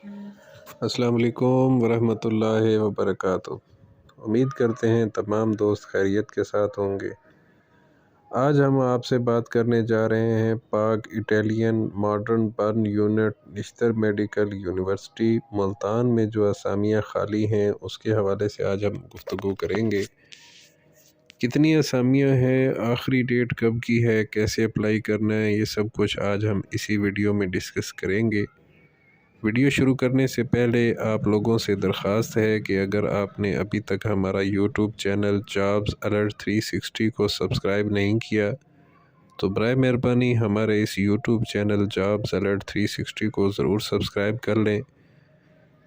السلام علیکم ورحمۃ اللہ وبرکاتہ۔ امید کرتے ہیں تمام دوست خیریت کے ساتھ ہوں گے۔ آج ہم آپ سے بات کرنے جا رہے ہیں پاک اٹیلین ماڈرن برن یونٹ نشتر میڈیکل یونیورسٹی ملتان میں جو اسامیاں خالی ہیں اس کے حوالے سے آج ہم گفتگو کریں گے۔ کتنی اسامیاں ہیں، آخری ڈیٹ کب کی ہے، کیسے اپلائی کرنا ہے، یہ سب کچھ آج ہم اسی ویڈیو میں ڈسکس کریں گے۔ ویڈیو شروع کرنے سے پہلے آپ لوگوں سے درخواست ہے کہ اگر آپ نے ابھی تک ہمارا یوٹیوب چینل جابز الرٹ 360 کو سبسکرائب نہیں کیا تو برائے مہربانی ہمارے اس یوٹیوب چینل جابز الرٹ 360 کو ضرور سبسکرائب کر لیں۔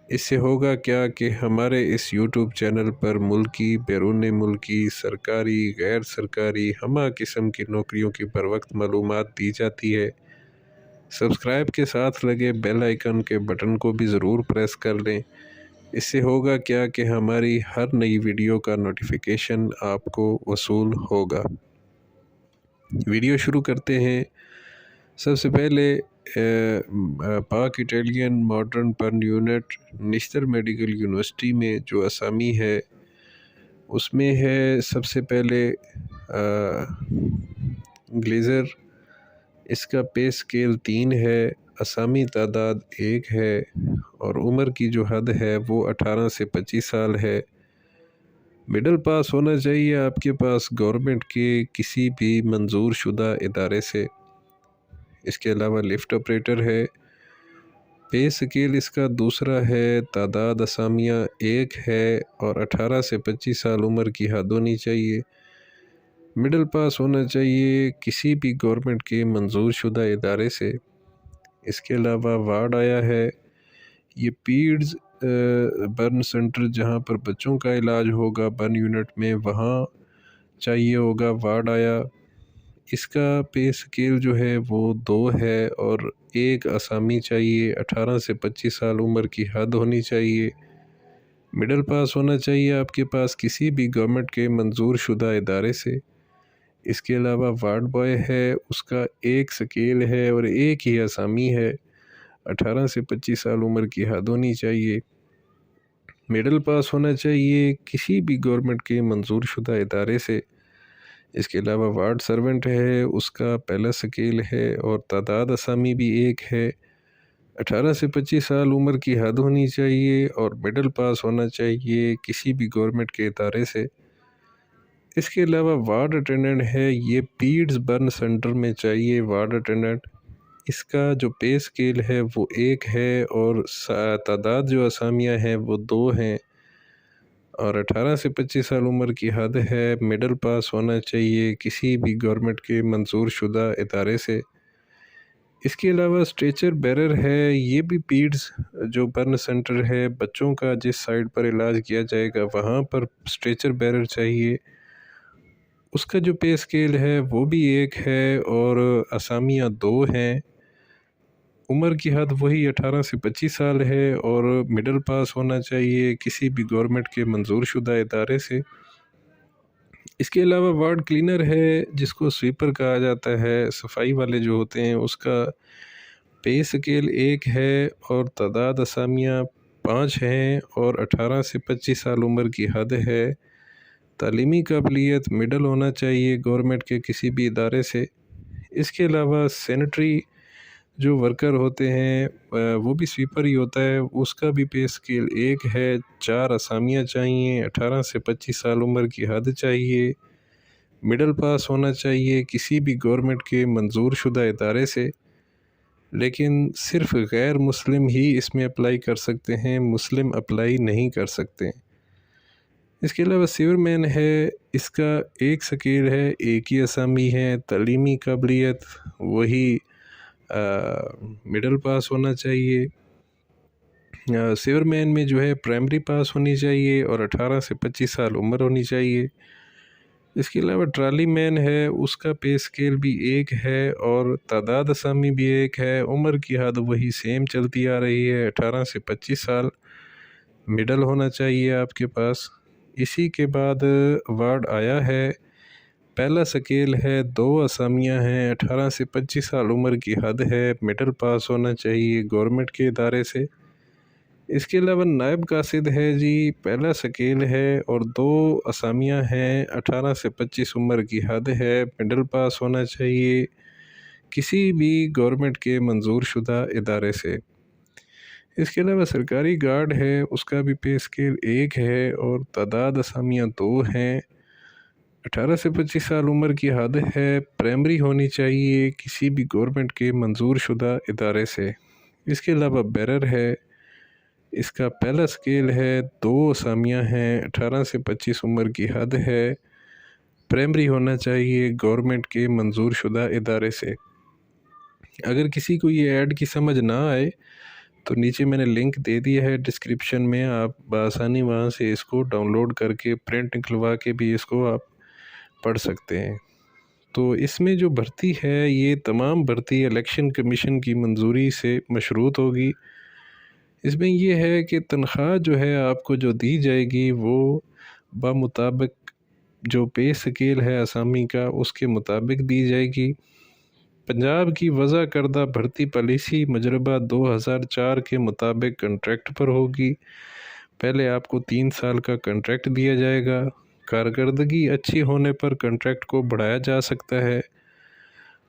اس سے ہوگا کیا کہ ہمارے اس یوٹیوب چینل پر ملکی، بیرون ملکی، سرکاری، غیر سرکاری ہمہ قسم کی نوکریوں کی بروقت معلومات دی جاتی ہے۔ سبسکرائب کے ساتھ لگے بیل آئیکن کے بٹن کو بھی ضرور پریس کر لیں۔ اس سے ہوگا کیا کہ ہماری ہر نئی ویڈیو کا نوٹیفیکیشن آپ کو وصول ہوگا۔ ویڈیو شروع کرتے ہیں۔ سب سے پہلے پاک اٹیلین ماڈرن برن یونٹ نشتر میڈیکل یونیورسٹی میں جو اسامی ہے اس میں ہے سب سے پہلے گلیزر، اس کا پے سکیل 3 ہے، اسامی تعداد 1 ہے اور عمر کی جو حد ہے وہ 18 سے 25 سال ہے۔ مڈل پاس ہونا چاہیے آپ کے پاس گورنمنٹ کے کسی بھی منظور شدہ ادارے سے۔ اس کے علاوہ لفٹ آپریٹر ہے۔ پے سکیل اس کا دوسرا ہے، تعداد اسامیاں 1 ہے اور 18 سے 25 سال عمر کی حد ہونی چاہیے۔ مڈل پاس ہونا چاہیے کسی بھی گورنمنٹ کے منظور شدہ ادارے سے۔ اس کے علاوہ وارڈ آیا ہے، یہ پیڈز برن سنٹر جہاں پر بچوں کا علاج ہوگا برن یونٹ میں وہاں چاہیے ہوگا وارڈ آیا۔ اس کا پے سکیل جو ہے وہ 2 ہے اور 1 اسامی چاہیے، 18 سے 25 سال عمر کی حد ہونی چاہیے۔ مڈل پاس ہونا چاہیے آپ کے پاس کسی بھی گورنمنٹ کے منظور شدہ ادارے سے۔ اس کے علاوہ وارڈ بوائے ہے، اس کا 1 سکیل ہے اور 1 ہی اسامی ہے، 18 سے 25 سال عمر کی حد ہونی چاہیے۔ مڈل پاس ہونا چاہیے کسی بھی گورنمنٹ کے منظور شدہ ادارے سے۔ اس کے علاوہ وارڈ سرونٹ ہے، اس کا پہلا سکیل ہے اور تعداد اسامی بھی 1 ہے، 18 سے 25 سال عمر کی حد ہونی چاہیے اور مڈل پاس ہونا چاہیے کسی بھی گورنمنٹ کے ادارے سے۔ اس کے علاوہ وارڈ اٹینڈنٹ ہے، یہ پیڈز برن سنٹر میں چاہیے وارڈ اٹینڈنٹ۔ اس کا جو پے سکیل ہے وہ 1 ہے اور تعداد جو اسامیاں ہیں وہ 2 ہیں اور 18 سے 25 سال عمر کی حد ہے، مڈل پاس ہونا چاہیے کسی بھی گورنمنٹ کے منظور شدہ ادارے سے۔ اس کے علاوہ اسٹریچر بیرر ہے، یہ بھی پیڈز جو برن سنٹر ہے بچوں کا جس سائٹ پر علاج کیا جائے گا وہاں پر اسٹریچر بیرر چاہیے۔ اس کا جو پے سکیل ہے وہ بھی 1 ہے اور اسامیاں 2 ہیں، عمر کی حد وہی 18 سے 25 سال ہے اور مڈل پاس ہونا چاہیے کسی بھی گورنمنٹ کے منظور شدہ ادارے سے۔ اس کے علاوہ وارڈ کلینر ہے جس کو سویپر کہا جاتا ہے، صفائی والے جو ہوتے ہیں، اس کا پے سکیل 1 ہے اور تعداد اسامیاں 5 ہیں اور 18 سے 25 سال عمر کی حد ہے۔ تعلیمی قابلیت مڈل ہونا چاہیے گورنمنٹ کے کسی بھی ادارے سے۔ اس کے علاوہ سینیٹری جو ورکر ہوتے ہیں وہ بھی سویپر ہی ہوتا ہے، اس کا بھی پے سکیل 1 ہے، 4 اسامیاں چاہیے، 18 سے 25 سال عمر کی حد چاہیے، مڈل پاس ہونا چاہیے کسی بھی گورنمنٹ کے منظور شدہ ادارے سے۔ لیکن صرف غیر مسلم ہی اس میں اپلائی کر سکتے ہیں، مسلم اپلائی نہیں کر سکتے۔ اس کے علاوہ سیور مین ہے، اس کا 1 سکیل ہے، 1 ہی اسامی ہے، تعلیمی قابلیت وہی مڈل پاس ہونا چاہیے۔ سیور مین میں جو ہے پرائمری پاس ہونی چاہیے اور 18 سے 25 سال عمر ہونی چاہیے۔ اس کے علاوہ ٹرالی مین ہے، اس کا پے سکیل بھی 1 ہے اور تعداد اسامی بھی 1 ہے، عمر کی حد وہی سیم چلتی آ رہی ہے، 18 سے 25 سال، مڈل ہونا چاہیے آپ کے پاس۔ اسی کے بعد وارڈ آیا ہے، پہلا سکیل ہے، 2 اسامیاں ہیں، 18 سے 25 سال عمر کی حد ہے، مڈل پاس ہونا چاہیے گورنمنٹ کے ادارے سے۔ اس کے علاوہ نائب قاصد ہے جی، پہلا سکیل ہے اور 2 اسامیاں ہیں، 18 سے 25 عمر کی حد ہے، مڈل پاس ہونا چاہیے کسی بھی گورنمنٹ کے منظور شدہ ادارے سے۔ اس کے علاوہ سرکاری گارڈ ہے، اس کا بھی پے اسکیل 1 ہے اور تعداد اسامیاں 2 ہیں، 18 سے 25 سال عمر کی حد ہے، پرائمری ہونی چاہیے کسی بھی گورنمنٹ کے منظور شدہ ادارے سے۔ اس کے علاوہ بیرر ہے، اس کا پہلا سکیل ہے، 2 اسامیاں ہیں، 18 سے 25 عمر کی حد ہے، پرائمری ہونا چاہیے گورنمنٹ کے منظور شدہ ادارے سے۔ اگر کسی کو یہ ایڈ کی سمجھ نہ آئے تو نیچے میں نے لنک دے دیا ہے ڈسکرپشن میں، آپ بآسانی وہاں سے اس کو ڈاؤن لوڈ کر کے پرنٹ نکلوا کے بھی اس کو آپ پڑھ سکتے ہیں۔ تو اس میں جو بھرتی ہے یہ تمام بھرتی الیکشن کمیشن کی منظوری سے مشروط ہوگی۔ اس میں یہ ہے کہ تنخواہ جو ہے آپ کو جو دی جائے گی وہ بمطابق جو پے سکیل ہے اسامی کا اس کے مطابق دی جائے گی۔ پنجاب کی وضع کردہ بھرتی پالیسی مجربہ 2004 کے مطابق کنٹریکٹ پر ہوگی۔ پہلے آپ کو 3 سال کا کنٹریکٹ دیا جائے گا، کارکردگی اچھی ہونے پر کنٹریکٹ کو بڑھایا جا سکتا ہے۔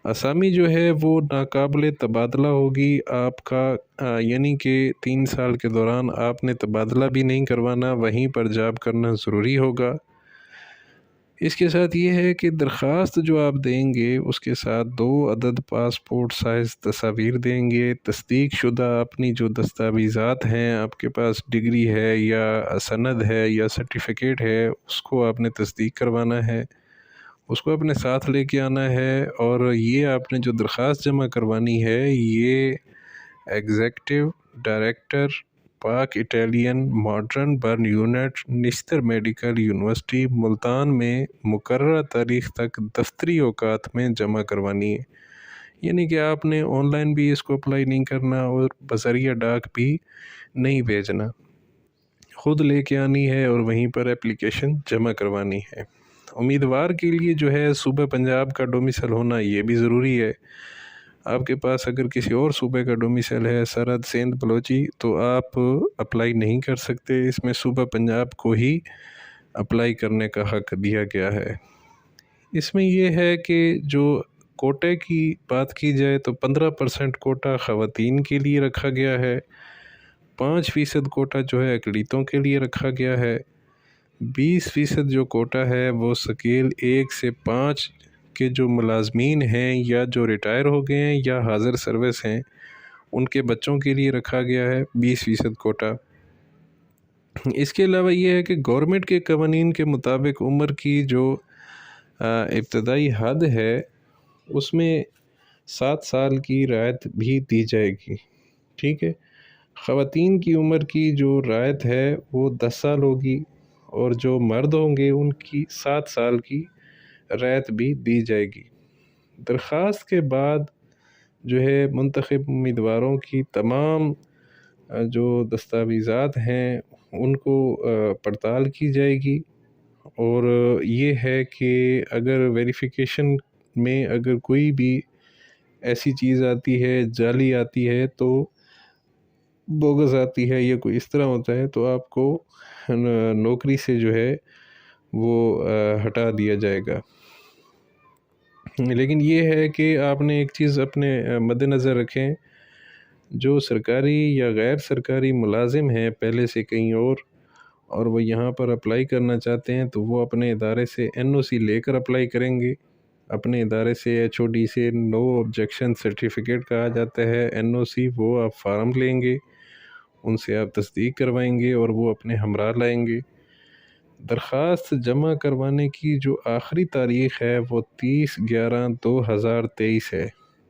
اسامی جو ہے وہ ناقابل تبادلہ ہوگی آپ کا، یعنی کہ 3 سال کے دوران آپ نے تبادلہ بھی نہیں کروانا، وہیں پر جاب کرنا ضروری ہوگا۔ اس کے ساتھ یہ ہے کہ درخواست جو آپ دیں گے اس کے ساتھ 2 عدد پاسپورٹ سائز تصاویر دیں گے، تصدیق شدہ اپنی جو دستاویزات ہیں، آپ کے پاس ڈگری ہے یا سند ہے یا سرٹیفکیٹ ہے، اس کو آپ نے تصدیق کروانا ہے، اس کو اپنے ساتھ لے کے آنا ہے۔ اور یہ آپ نے جو درخواست جمع کروانی ہے یہ ایگزیکٹو ڈائریکٹر پاک اٹالین ماڈرن برن یونٹ نشتر میڈیکل یونیورسٹی ملتان میں مقررہ تاریخ تک دفتری اوقات میں جمع کروانی ہے، یعنی کہ آپ نے آن لائن بھی اس کو اپلائی نہیں کرنا اور بذریعہ ڈاک بھی نہیں بھیجنا، خود لے کے آنی ہے اور وہیں پر اپلیکیشن جمع کروانی ہے۔ امیدوار کے لیے جو ہے صوبہ پنجاب کا ڈومیسائل ہونا یہ بھی ضروری ہے۔ آپ کے پاس اگر کسی اور صوبے کا ڈومیسائل ہے، سرحد سندھ بلوچی، تو آپ اپلائی نہیں کر سکتے، اس میں صوبہ پنجاب کو ہی اپلائی کرنے کا حق دیا گیا ہے۔ اس میں یہ ہے کہ جو کوٹے کی بات کی جائے تو 15% کوٹا خواتین کے لیے رکھا گیا ہے، 5% کوٹا جو ہے اقلیتوں کے لیے رکھا گیا ہے، 20% جو کوٹا ہے وہ سکیل 1 سے 5 کے جو ملازمین ہیں یا جو ریٹائر ہو گئے ہیں یا حاضر سروس ہیں ان کے بچوں کے لیے رکھا گیا ہے 20% کوٹا۔ اس کے علاوہ یہ ہے کہ گورنمنٹ کے قوانین کے مطابق عمر کی جو ابتدائی حد ہے اس میں 7 سال کی رعایت بھی دی جائے گی، ٹھیک ہے۔ خواتین کی عمر کی جو رعایت ہے وہ 10 سال ہوگی اور جو مرد ہوں گے ان کی 7 سال کی رعایت بھی دی جائے گی۔ درخواست کے بعد جو ہے منتخب امیدواروں کی تمام جو دستاویزات ہیں ان کو پڑتال کی جائے گی، اور یہ ہے کہ اگر ویریفیکیشن میں اگر کوئی بھی ایسی چیز آتی ہے، جعلی آتی ہے، تو بوگس آتی ہے یا کوئی اس طرح ہوتا ہے تو آپ کو نوکری سے جو ہے وہ ہٹا دیا جائے گا۔ لیکن یہ ہے کہ آپ نے ایک چیز اپنے مد نظر رکھیں، جو سرکاری یا غیر سرکاری ملازم ہیں پہلے سے کہیں اور وہ یہاں پر اپلائی کرنا چاہتے ہیں تو وہ اپنے ادارے سے NOC لے کر اپلائی کریں گے، اپنے ادارے سے HOD سے نو آبجیکشن سرٹیفکیٹ کہا جاتا ہے NOC، وہ آپ فارم لیں گے، ان سے آپ تصدیق کروائیں گے اور وہ اپنے ہمراہ لائیں گے۔ درخواست جمع کروانے کی جو آخری تاریخ ہے وہ 30/11/2023 ہے،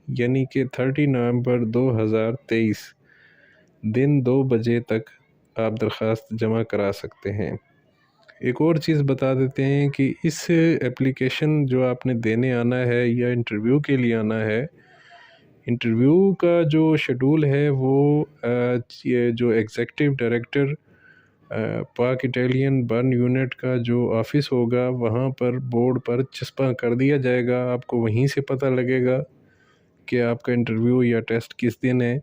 یعنی کہ 30 نومبر 2023 دن 2 بجے تک آپ درخواست جمع کرا سکتے ہیں۔ ایک اور چیز بتا دیتے ہیں کہ اس اپلیکیشن جو آپ نے دینے آنا ہے یا انٹرویو کے لیے آنا ہے، انٹرویو کا جو شیڈول ہے وہ جو ایگزیکٹو ڈائریکٹر پاک اٹالین برن یونٹ کا جو آفس ہوگا وہاں پر بورڈ پر چسپاں کر دیا جائے گا، آپ کو وہیں سے پتہ لگے گا کہ آپ کا انٹرویو یا ٹیسٹ کس دن ہے۔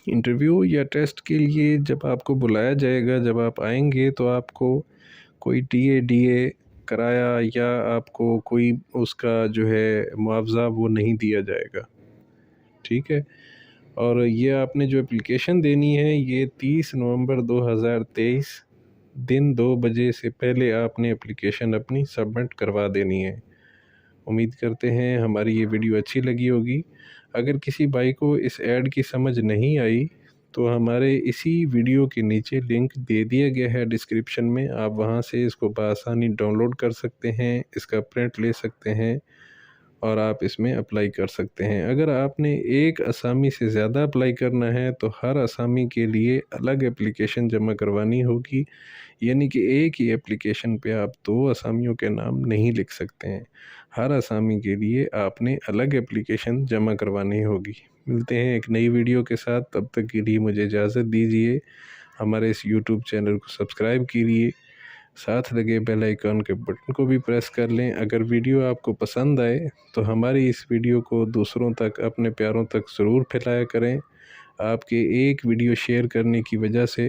انٹرویو یا ٹیسٹ کے لیے جب آپ کو بلایا جائے گا، جب آپ آئیں گے تو آپ کو کوئی ڈی اے کرایہ یا آپ کو کوئی اس کا جو ہے معاوضہ وہ نہیں دیا جائے گا، ٹھیک ہے؟ اور یہ آپ نے جو اپلیکیشن دینی ہے یہ 30 نومبر 2023 دن 2 بجے سے پہلے آپ نے اپلیکیشن اپنی سبمٹ کروا دینی ہے۔ امید کرتے ہیں ہماری یہ ویڈیو اچھی لگی ہوگی۔ اگر کسی بھائی کو اس ایڈ کی سمجھ نہیں آئی تو ہمارے اسی ویڈیو کے نیچے لنک دے دیا گیا ہے ڈسکرپشن میں، آپ وہاں سے اس کو بآسانی ڈاؤن لوڈ کر سکتے ہیں، اس کا پرنٹ لے سکتے ہیں اور آپ اس میں اپلائی کر سکتے ہیں۔ اگر آپ نے ایک اسامی سے زیادہ اپلائی کرنا ہے تو ہر اسامی کے لیے الگ اپلیکیشن جمع کروانی ہوگی، یعنی کہ ایک ہی اپلیکیشن پہ آپ 2 اسامیوں کے نام نہیں لکھ سکتے ہیں، ہر اسامی کے لیے آپ نے الگ اپلیکیشن جمع کروانی ہوگی۔ ملتے ہیں ایک نئی ویڈیو کے ساتھ، تب تک کے لیے مجھے اجازت دیجیے۔ ہمارے اس یوٹیوب چینل کو سبسکرائب کیجیے، ساتھ لگے بیل آئیکن کے بٹن کو بھی پریس کر لیں۔ اگر ویڈیو آپ کو پسند آئے تو ہماری اس ویڈیو کو دوسروں تک، اپنے پیاروں تک ضرور پھیلایا کریں۔ آپ کے ایک ویڈیو شیئر کرنے کی وجہ سے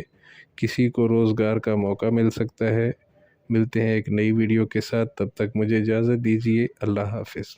کسی کو روزگار کا موقع مل سکتا ہے۔ ملتے ہیں ایک نئی ویڈیو کے ساتھ، تب تک مجھے اجازت دیجیے۔ اللہ حافظ۔